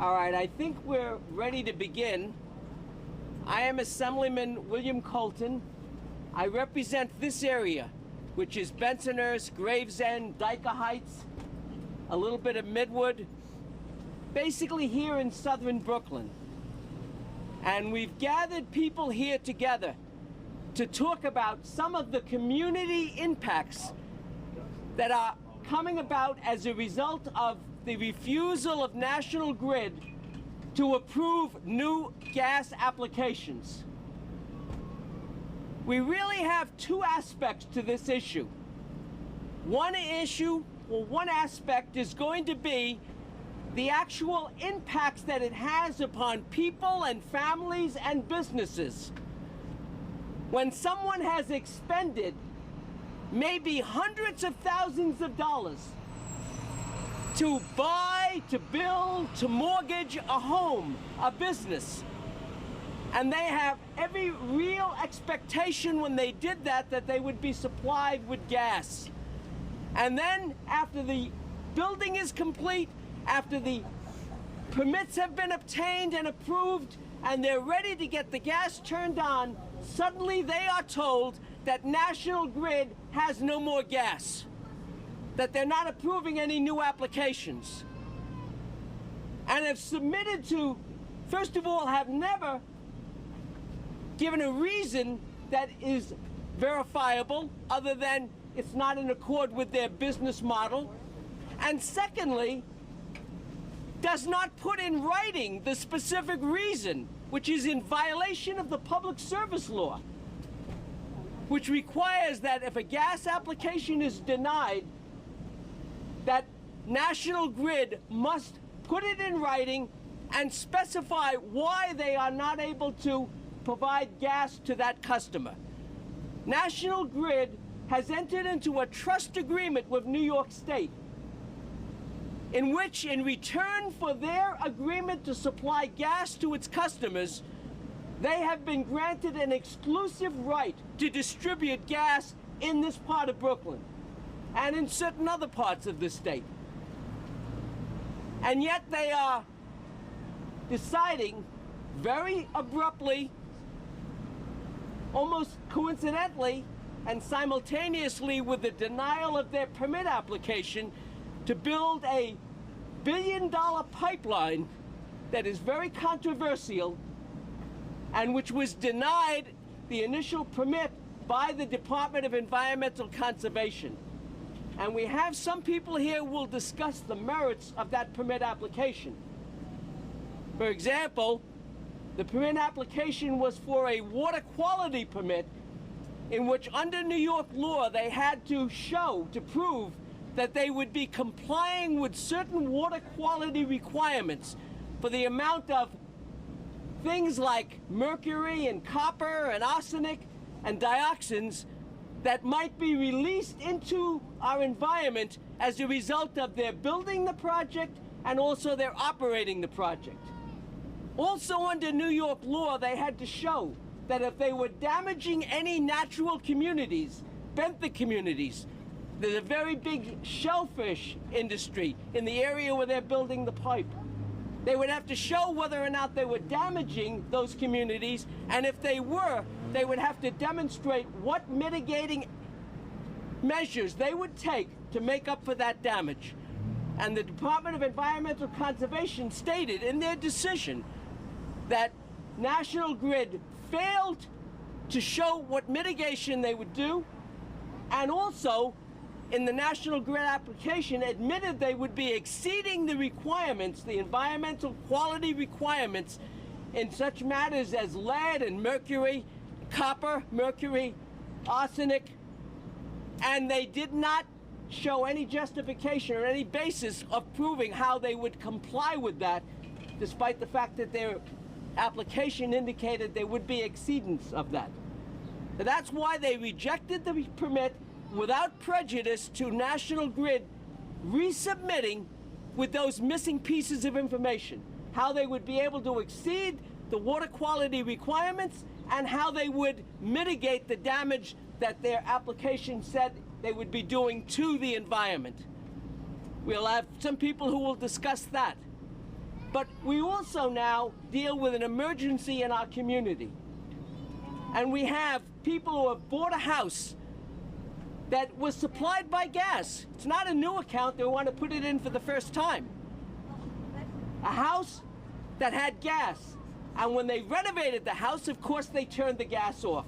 All right, I think we're ready to begin. I am Assemblyman William Colton. I represent this area, which is Bensonhurst, Gravesend, Dyker Heights, a little bit of Midwood, basically here in southern Brooklyn. And we've gathered people here together to talk about some of the community impacts that are coming about as a result of the refusal of National Grid to approve new gas applications. We really have two aspects to this issue. One aspect is going to be the actual impacts that it has upon people and families and businesses. When someone has expended maybe hundreds of thousands of dollars to buy, to build, to mortgage a home, a business, and they have every real expectation when they did that they would be supplied with gas. And then after the building is complete, after the permits have been obtained and approved, and they're ready to get the gas turned on, suddenly they are told that National Grid has no more gas, that they're not approving any new applications, and have submitted to, first of all, have never given a reason that is verifiable other than it's not in accord with their business model, and secondly, does not put in writing the specific reason, which is in violation of the Public Service Law, which requires that if a gas application is denied, that National Grid must put it in writing and specify why they are not able to provide gas to that customer. National Grid has entered into a trust agreement with New York State, in which, in return for their agreement to supply gas to its customers, they have been granted an exclusive right to distribute gas in this part of Brooklyn and in certain other parts of the state. And yet they are deciding very abruptly, almost coincidentally and simultaneously with the denial of their permit application, to build a billion-dollar pipeline that is very controversial and which was denied the initial permit by the Department of Environmental Conservation. And we have some people here who will discuss the merits of that permit application. For example, the permit application was for a water quality permit in which, under New York law, they had to show, to prove that they would be complying with certain water quality requirements for the amount of things like mercury and copper and arsenic and dioxins that might be released into our environment as a result of their building the project and also their operating the project. Also, under New York law, they had to show that if they were damaging any natural communities, benthic communities, there's a very big shellfish industry in the area where they're building the pipe. They would have to show whether or not they were damaging those communities, and if they were, they would have to demonstrate what mitigating measures they would take to make up for that damage. And the Department of Environmental Conservation stated in their decision that National Grid failed to show what mitigation they would do, and also in the National Grid application admitted they would be exceeding the requirements, the environmental quality requirements, in such matters as lead and mercury, copper, mercury, arsenic, and they did not show any justification or any basis of proving how they would comply with that, despite the fact that their application indicated there would be exceedance of that. So that's why they rejected the permit without prejudice to National Grid resubmitting with those missing pieces of information, how they would be able to exceed the water quality requirements and how they would mitigate the damage that their application said they would be doing to the environment. We'll have some people who will discuss that. But we also now deal with an emergency in our community. And we have people who have bought a house that was supplied by gas. It's not a new account, they want to put it in for the first time. A house that had gas. And when they renovated the house, of course, they turned the gas off.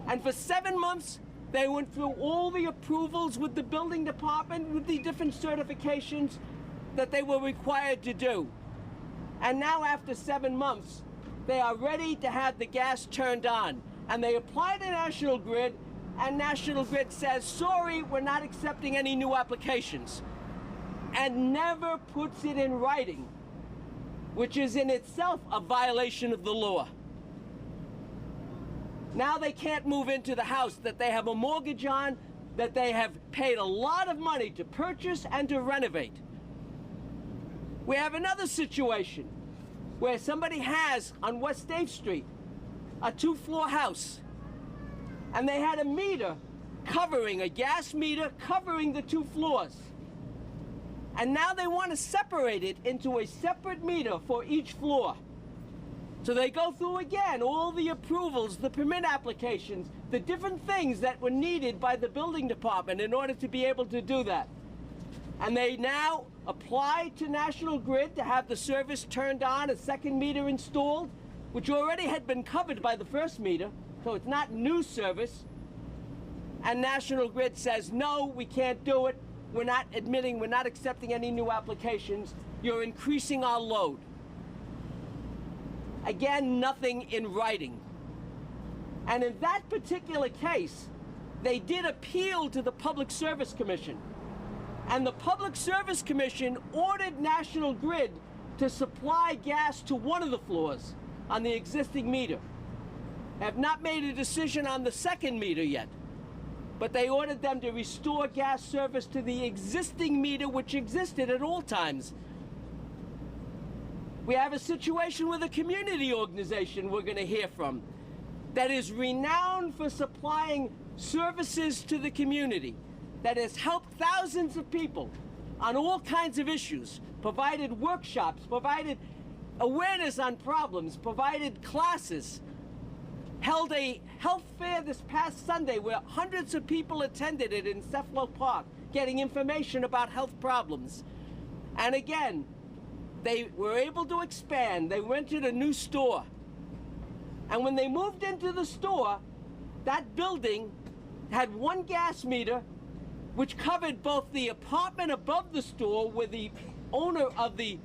And for 7 months, they went through all the approvals with the building department, with the different certifications that they were required to do. And now after 7 months, they are ready to have the gas turned on. And they apply to National Grid, and National Grid says, sorry, we're not accepting any new applications. And never puts it in writing, which is in itself a violation of the law. Now they can't move into the house that they have a mortgage on, that they have paid a lot of money to purchase and to renovate. We have another situation where somebody has, on West State Street, a 2-floor house. And they had a meter covering, a gas meter covering the 2 floors. And now they want to separate it into a separate meter for each floor. So they go through again all the approvals, the permit applications, the different things that were needed by the building department in order to be able to do that. And they now apply to National Grid to have the service turned on, a second meter installed, which already had been covered by the first meter, so it's not new service. And National Grid says, no, we can't do it. We're not accepting any new applications. You're increasing our load. Again, nothing in writing. And in that particular case, they did appeal to the Public Service Commission. And the Public Service Commission ordered National Grid to supply gas to one of the floors on the existing meter. Have not made a decision on the second meter yet, but they ordered them to restore gas service to the existing meter which existed at all times. We have a situation with a community organization we're going to hear from that is renowned for supplying services to the community, that has helped thousands of people on all kinds of issues, provided workshops, provided awareness on problems, provided classes, held a health fair this past Sunday where hundreds of people attended it in Cephalo Park, getting information about health problems. And again, they were able to expand. They rented a new store. And when they moved into the store, that building had one gas meter which covered both the apartment above the store where the owner of the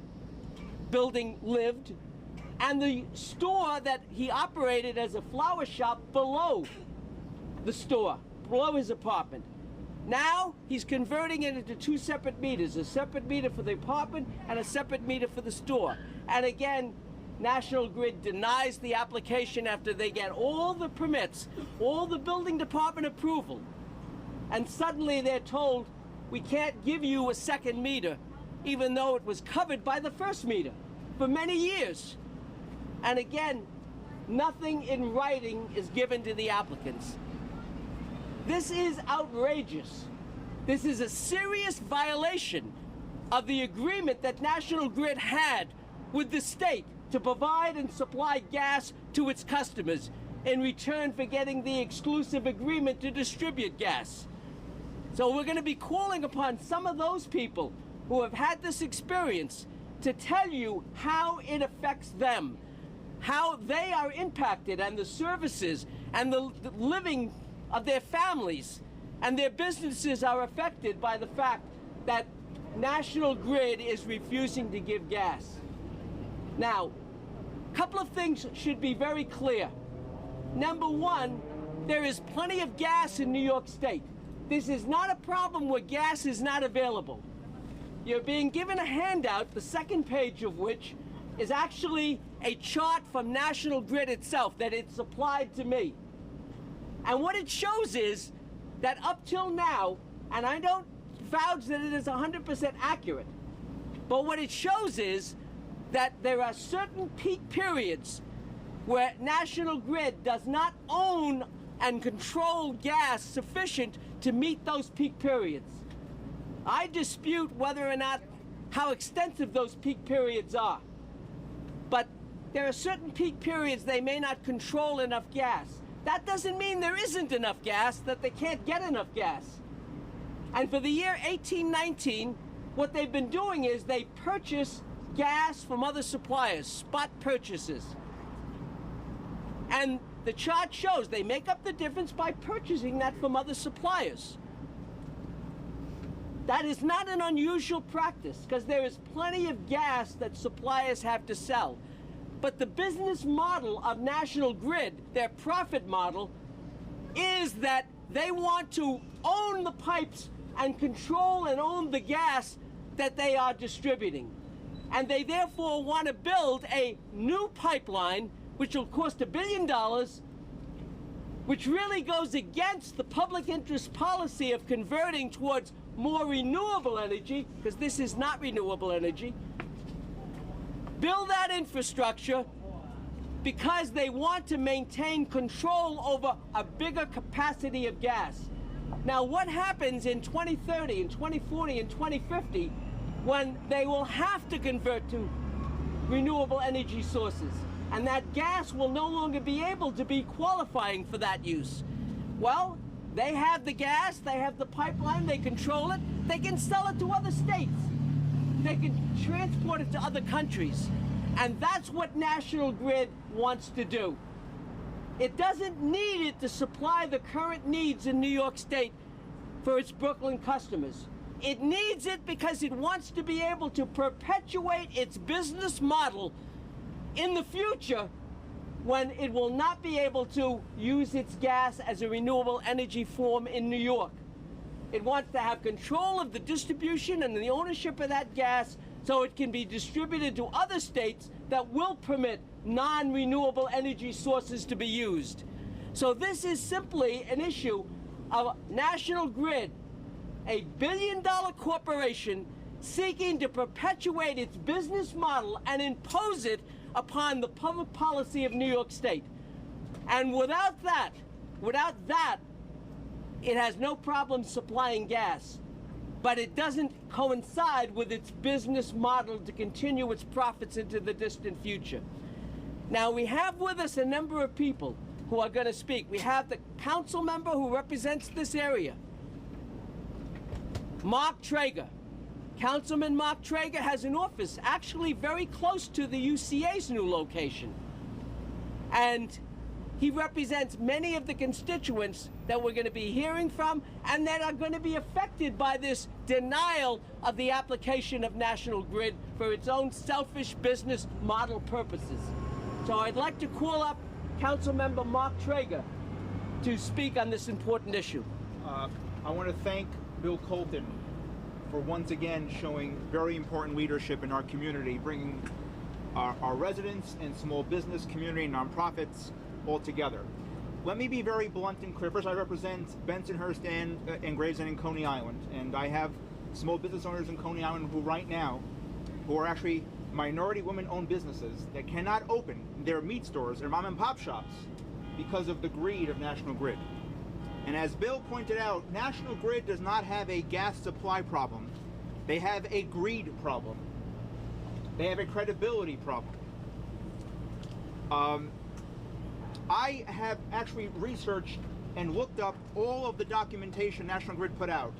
building lived and the store that he operated as a flower shop below the store, below his apartment. Now he's converting it into 2 separate meters, a separate meter for the apartment and a separate meter for the store. And again, National Grid denies the application after they get all the permits, all the building department approval. And suddenly they're told, we can't give you a second meter, even though it was covered by the first meter for many years. And again, nothing in writing is given to the applicants. This is outrageous. This is a serious violation of the agreement that National Grid had with the state to provide and supply gas to its customers in return for getting the exclusive agreement to distribute gas. So we're going to be calling upon some of those people who have had this experience to tell you how it affects them, how they are impacted, and the services and the living of their families and their businesses are affected by the fact that National Grid is refusing to give gas. Now, a couple of things should be very clear. Number one, there is plenty of gas in New York State. This is not a problem where gas is not available. You're being given a handout, the second page of which is actually a chart from National Grid itself that it supplied to me. And what it shows is that up till now, and I don't vouch that it is 100% accurate, but what it shows is that there are certain peak periods where National Grid does not own and control gas sufficient to meet those peak periods. I dispute whether or not how extensive those peak periods are. But there are certain peak periods they may not control enough gas. That doesn't mean there isn't enough gas, that they can't get enough gas. And for the year 1819, what they've been doing is they purchase gas from other suppliers, spot purchases. And the chart shows they make up the difference by purchasing that from other suppliers. That is not an unusual practice, because there is plenty of gas that suppliers have to sell. But the business model of National Grid, their profit model, is that they want to own the pipes and control and own the gas that they are distributing. And they therefore want to build a new pipeline, which will cost $1 billion, which really goes against the public interest policy of converting towards more renewable energy, because this is not renewable energy. Build that infrastructure because they want to maintain control over a bigger capacity of gas. Now, what happens in 2030 and 2040 and 2050 when they will have to convert to renewable energy sources, and that gas will no longer be able to be qualifying for that use? Well, they have the gas, they have the pipeline, they control it, they can sell it to other states, they can transport it to other countries. And that's what National Grid wants to do. It doesn't need it to supply the current needs in New York State for its Brooklyn customers. It needs it because it wants to be able to perpetuate its business model in the future when it will not be able to use its gas as a renewable energy form in New York. It wants to have control of the distribution and the ownership of that gas so it can be distributed to other states that will permit non-renewable energy sources to be used. So this is simply an issue of National Grid, a billion-dollar corporation seeking to perpetuate its business model and impose it upon the public policy of New York State. And without that, it has no problem supplying gas. But it doesn't coincide with its business model to continue its profits into the distant future. Now, we have with us a number of people who are going to speak. We have the council member who represents this area, Mark Traeger. Councilman Mark Traeger has an office actually very close to the UCA's new location. And he represents many of the constituents that we're going to be hearing from and that are going to be affected by this denial of the application of National Grid for its own selfish business model purposes. So I'd like to call up Councilmember Mark Traeger to speak on this important issue. I want to thank Bill Colton for once again showing very important leadership in our community, bringing our residents and small business community and nonprofits all together. Let me be very blunt and clear. First, I represent Bensonhurst and Gravesend and Coney Island, and I have small business owners in Coney Island who right now, who are actually minority women-owned businesses that cannot open their meat stores, their mom and pop shops, because of the greed of National Grid. And as Bill pointed out, National Grid does not have a gas supply problem. They have a greed problem. They have a credibility problem. I have actually researched and looked up all of the documentation National Grid put out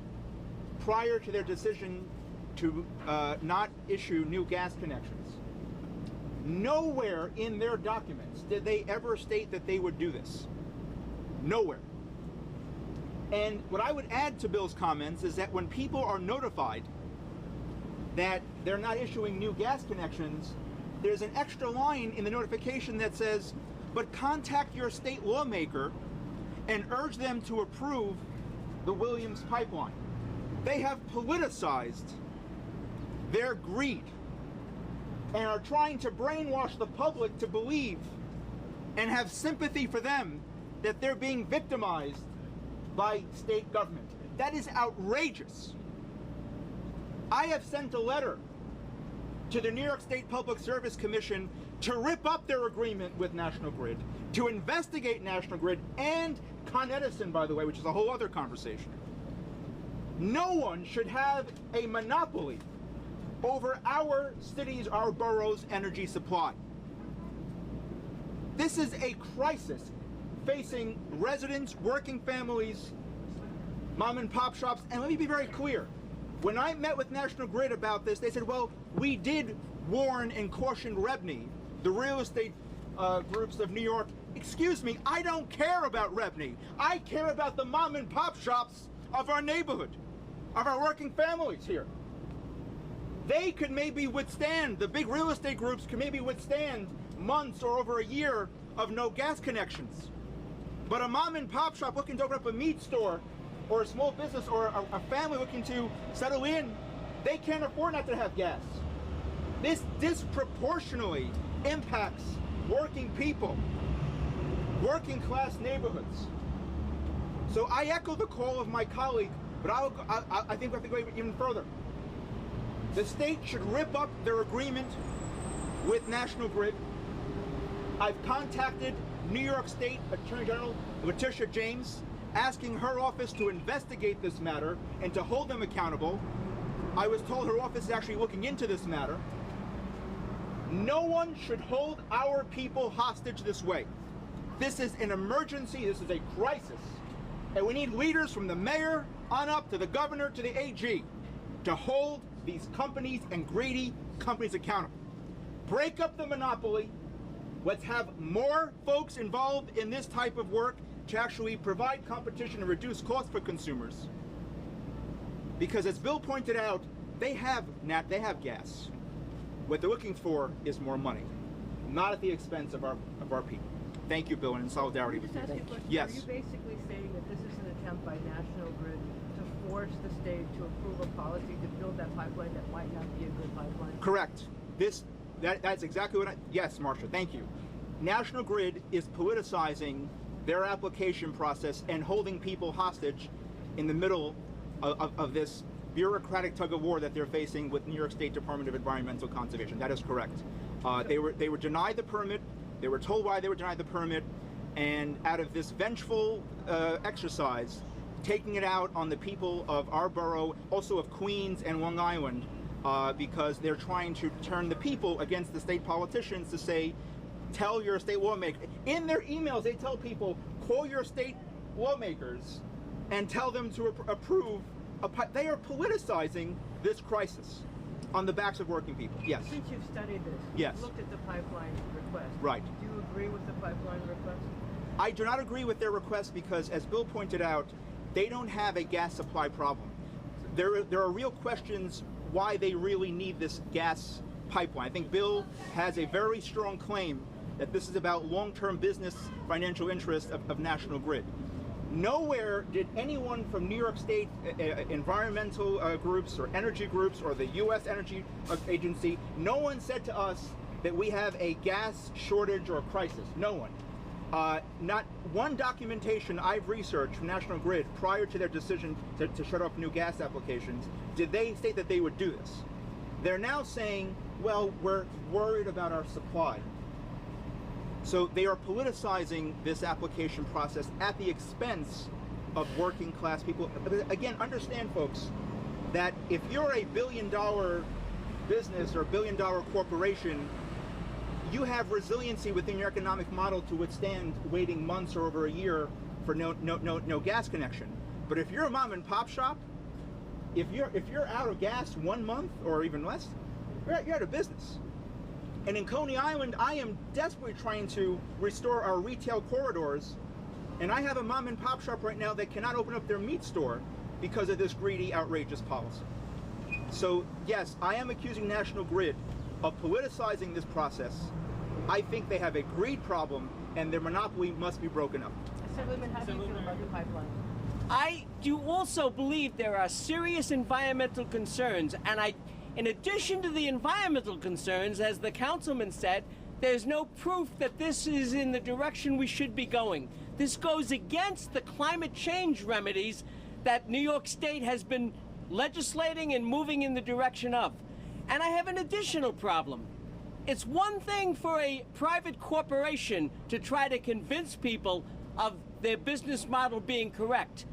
prior to their decision to not issue new gas connections. Nowhere in their documents did they ever state that they would do this. Nowhere. And what I would add to Bill's comments is that when people are notified that they're not issuing new gas connections, there's an extra line in the notification that says, but contact your state lawmaker and urge them to approve the Williams pipeline. They have politicized their greed and are trying to brainwash the public to believe and have sympathy for them that they're being victimized by state government. That is outrageous. I have sent a letter to the New York State Public Service Commission to rip up their agreement with National Grid, to investigate National Grid and Con Edison, by the way, which is a whole other conversation. No one should have a monopoly over our city's, our borough's energy supply. This is a crisis facing residents, working families, mom and pop shops, and let me be very clear. When I met with National Grid about this, they said, well, we did warn and caution REBNY, the real estate groups of New York. Excuse me, I don't care about REBNY. I care about the mom and pop shops of our neighborhood, of our working families here. They could maybe withstand, the big real estate groups could maybe withstand months or over a year of no gas connections. But a mom and pop shop looking to open up a meat store, or a small business, or a family looking to settle in, they can't afford not to have gas. This disproportionately impacts working people, working class neighborhoods. So I echo the call of my colleague, but I think we have to go even further. The state should rip up their agreement with National Grid. I've contacted New York State Attorney General Letitia James, asking her office to investigate this matter and to hold them accountable. I was told her office is actually looking into this matter. No one should hold our people hostage this way. This is an emergency, this is a crisis. And we need leaders from the mayor on up to the governor to the AG to hold these companies and greedy companies accountable. Break up the monopoly. Let's have more folks involved in this type of work to actually provide competition and reduce costs for consumers. Because as Bill pointed out, they have gas. What they're looking for is more money, not at the expense of our people. Thank you, Bill, and in solidarity with you. Yes. Are you basically saying that this is an attempt by National Grid to force the state to approve a policy to build that pipeline that might not be a good pipeline? Correct. That's exactly what yes, Marcia, thank you. National Grid is politicizing their application process and holding people hostage in the middle of this bureaucratic tug of war that they're facing with New York State Department of Environmental Conservation. That is correct. They were denied the permit. They were told why they were denied the permit, and out of this vengeful exercise, taking it out on the people of our borough, also of Queens and Long Island, because they're trying to turn the people against the state politicians to say, tell your state lawmaker. In their emails, they tell people, call your state lawmakers and tell them to approve. They are politicizing this crisis on the backs of working people. Yes. Since you've studied this, yes, you've looked at the pipeline request. Right. Do you agree with the pipeline request? I do not agree with their request because, as Bill pointed out, they don't have a gas supply problem. There are real questions why they really need this gas pipeline. I think Bill has a very strong claim that this is about long-term business financial interests of National Grid. Nowhere did anyone from New York State environmental groups or energy groups or the U.S. Energy Agency, no one said to us that we have a gas shortage or crisis. No one. Not one documentation I've researched from National Grid prior to their decision to shut off new gas applications did they state that they would do this. They're now saying, well, we're worried about our supply. So they are politicizing this application process at the expense of working class people. Again, understand, folks, that if you're a billion-dollar business or a billion-dollar corporation, you have resiliency within your economic model to withstand waiting months or over a year for no gas connection. But if you're a mom and pop shop, if you're out of gas 1 month or even less, you're out of business. And in Coney Island, I am desperately trying to restore our retail corridors, and I have a mom and pop shop right now that cannot open up their meat store because of this greedy, outrageous policy. So yes, I am accusing National Grid of politicizing this process. I think they have a greed problem, and their monopoly must be broken up. Assemblyman, how do you feel about the pipeline? I do also believe there are serious environmental concerns, and in addition to the environmental concerns, as the councilman said, there's no proof that this is in the direction we should be going. This goes against the climate change remedies that New York State has been legislating and moving in the direction of. And I have an additional problem. It's one thing for a private corporation to try to convince people of their business model being correct.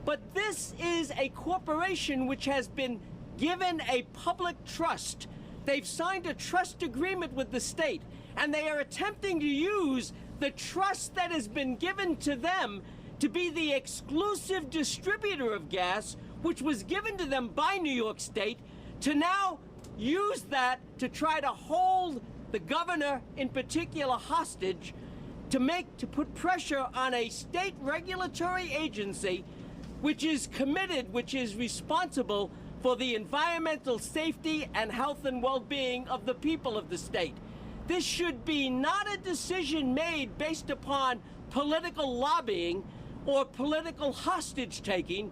But this is a corporation which has been given a public trust. They've signed a trust agreement with the state, and they are attempting to use the trust that has been given to them to be the exclusive distributor of gas, which was given to them by New York State, to now use that to try to hold the governor in particular hostage, to put pressure on a state regulatory agency which is committed, which is responsible for the environmental safety and health and well-being of the people of the state. This should be not a decision made based upon political lobbying or political hostage-taking.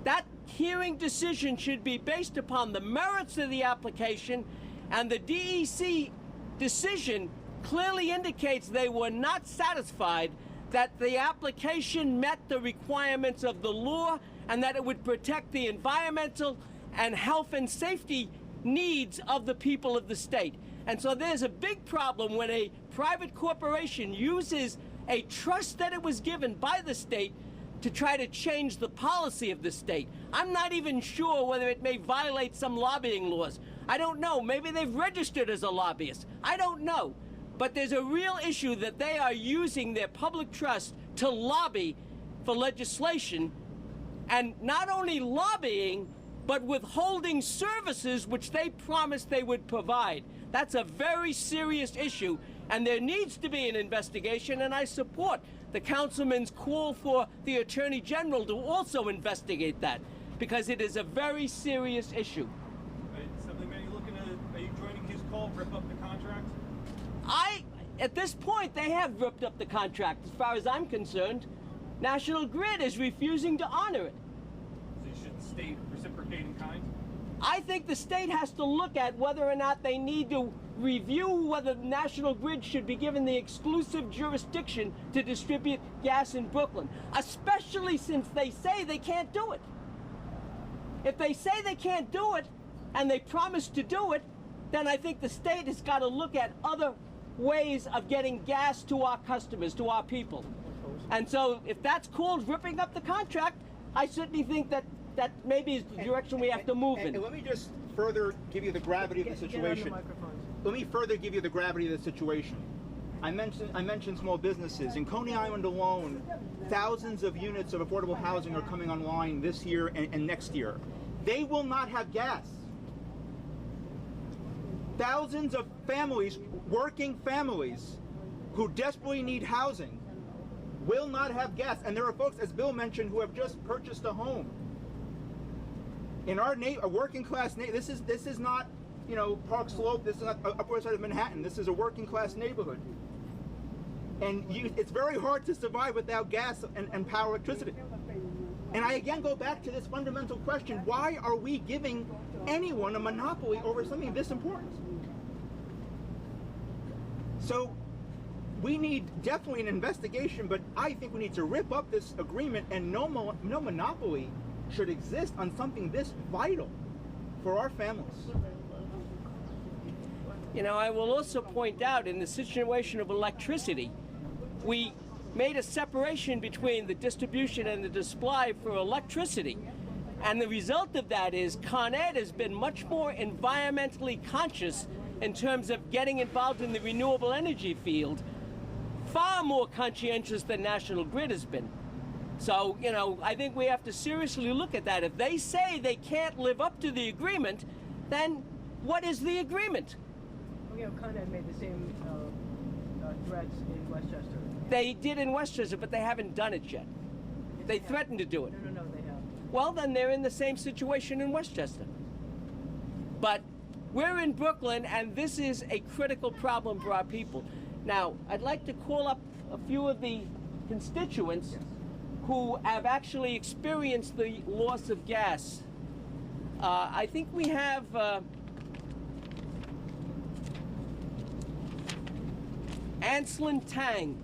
That hearing decision should be based upon the merits of the application, and the DEC decision clearly indicates they were not satisfied that the application met the requirements of the law and that it would protect the environmental and health and safety needs of the people of the state. And so there's a big problem when a private corporation uses a trust that it was given by the state to try to change the policy of the state. I'm not even sure whether it may violate some lobbying laws. I don't know. Maybe they've registered as a lobbyist. I don't know. But there's a real issue that they are using their public trust to lobby for legislation, and not only lobbying, but withholding services which they promised they would provide. That's a very serious issue, and there needs to be an investigation, and I support the councilman's call for the Attorney General to also investigate that, because it is a very serious issue. Assemblyman, are you joining his call, rip up the contract? At this point, they have ripped up the contract, as far as I'm concerned. National Grid is refusing to honor it. So should the state reciprocate in kind? I think the state has to look at whether or not they need to review whether National Grid should be given the exclusive jurisdiction to distribute gas in Brooklyn, especially since they say they can't do it. If they say they can't do it, and they promise to do it, then I think the state has got to look at other ways of getting gas to our customers, to our people. And so if that's called ripping up the contract, I certainly think that maybe is the direction we have to move in. And let me just further give you the gravity of the situation. Let me further give you the gravity of the situation. I mentioned small businesses. In Coney Island alone, thousands of units of affordable housing are coming online this year and next year. They will not have gas. Thousands of families, working families, who desperately need housing, will not have gas. And there are folks, as Bill mentioned, who have just purchased a home. In our a working class this is not, Park Slope. This is not Upper West Side of Manhattan. This is a working class neighborhood. And it's very hard to survive without gas and power, electricity. And I again go back to this fundamental question: why are we giving anyone a monopoly over something this important? So we need definitely an investigation, but I think we need to rip up this agreement, and no monopoly should exist on something this vital for our families. I will also point out, in the situation of electricity, we made a separation between the distribution and the supply for electricity. And the result of that is Con Ed has been much more environmentally conscious in terms of getting involved in the renewable energy field, far more conscientious than National Grid has been. So, I think we have to seriously look at that. If they say they can't live up to the agreement, then what is the agreement? Con Ed made the same threats in Westchester. They did in Westchester, but they haven't done it yet. They threatened to do it. No, they have. Well, then they're in the same situation in Westchester. But we're in Brooklyn, and this is a critical problem for our people. Now, I'd like to call up a few of the constituents who have actually experienced the loss of gas. I think we have Anslin Tang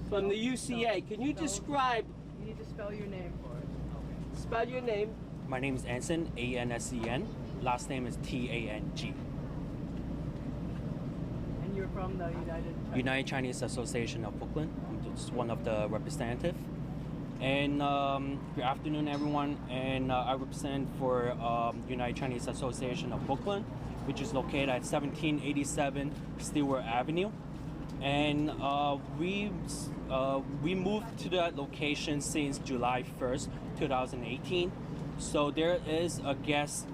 from the UCA. Can you describe? You need to spell your name for us. Spell your name. My name is Ansen, A-N-S-E-N. Last name is T-A-N-G. And you're from the United Chinese Association of Brooklyn. I'm just one of the representatives. And good afternoon, everyone. And I represent for United Chinese Association of Brooklyn, which is located at 1787 Stewart Avenue. And we moved to that location since July 1st, 2018. So there is a gas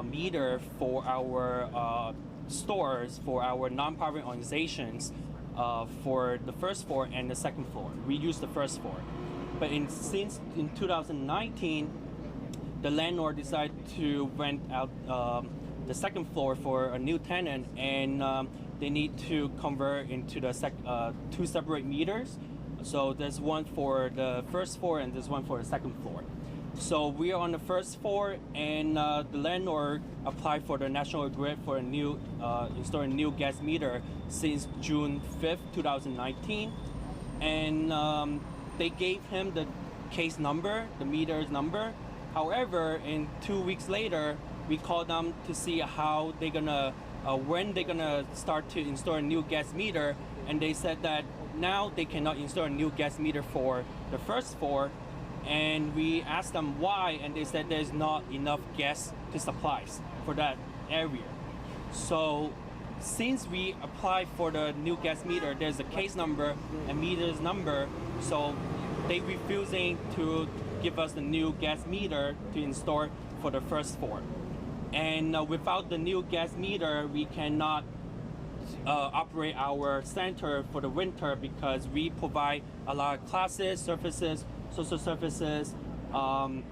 meter for our stores, for our nonprofit organizations, for the first floor and the second floor. We use the first floor. But since in 2019, the landlord decided to rent out the second floor for a new tenant, and they need to convert into the two separate meters. So there's one for the first floor and there's one for the second floor. So we are on the first floor, and the landlord applied for the National Grid for a new installing a new gas meter since June 5th, 2019, and they gave him the case number, the meter's number. However, 2 weeks later, we called them to see how they're gonna, when they're gonna start to install a new gas meter, and they said that now they cannot install a new gas meter for the first floor. And we asked them why, and they said there's not enough gas to supplies for that area. So since we applied for the new gas meter, there's a case number and meter's number, so they refusing to give us the new gas meter to install for the first floor. And without the new gas meter, we cannot operate our center for the winter, because we provide a lot of classes, services, social services,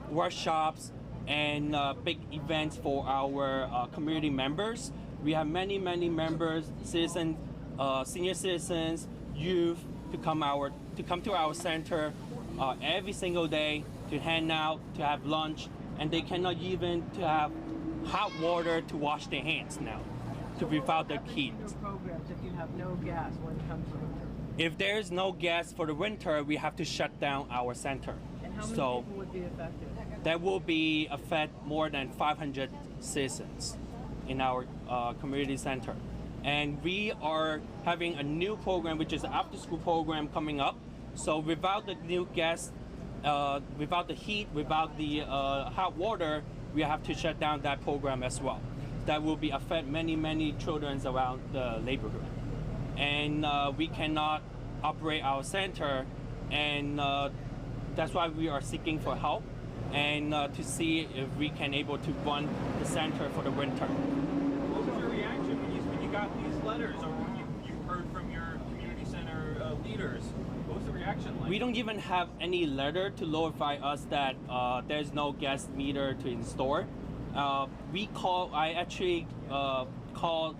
workshops, and big events for our community members. We have many members, citizens, senior citizens, youth to come to our center every single day to hang out, to have lunch, and they cannot even to have hot water to wash their hands now, to without the heat. Programs if you have no gas when it comes to winter. If there's no gas for the winter, we have to shut down our center. And how many people would be affected? That will be affect more than 500 citizens in our community center. And we are having a new program, which is an after-school program coming up. So without the new gas, without the heat, without the hot water, we have to shut down that program as well. That will be affect many children around the neighborhood. And we cannot operate our center, and that's why we are seeking for help, and to see if we can able to run the center for the winter. What was your reaction when you got these letters, or when you heard from your community center leaders? What was the reaction like? We don't even have any letter to notify us that there's no gas meter to install. I actually called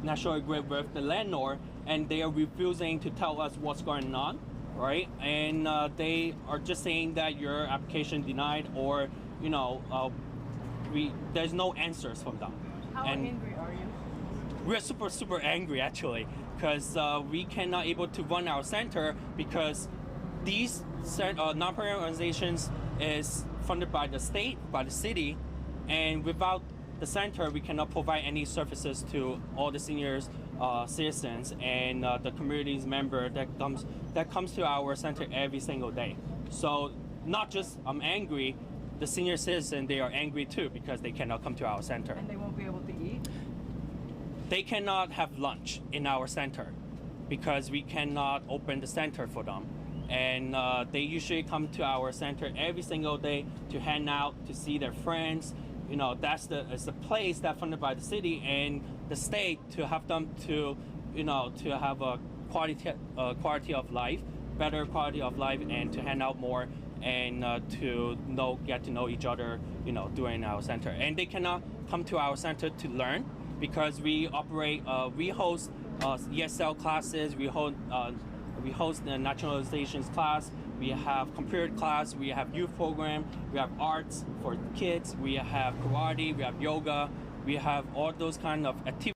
National Grid with the landlord, and they are refusing to tell us what's going on, right? And they are just saying that your application denied, or there's no answers from them. How angry are you? We're super angry actually, because we cannot able to run our center, because these non-profit organizations is funded by the state, by the city, and without the center, we cannot provide any services to all the seniors, citizens, and the community's member that comes to our center every single day. So not just I'm angry, the senior citizen, they are angry too, because they cannot come to our center. And they won't be able to eat? They cannot have lunch in our center because we cannot open the center for them. And they usually come to our center every single day to hang out, to see their friends. It's the place that's funded by the city and the state, to have them to have a quality of life, better quality of life, and to hang out more, and to get to know each other, during our center. And they cannot come to our center to learn, because we host ESL classes, we host the naturalizations class, we have computer class, we have youth program, we have arts for kids, we have karate, we have yoga, we have all those kind of activities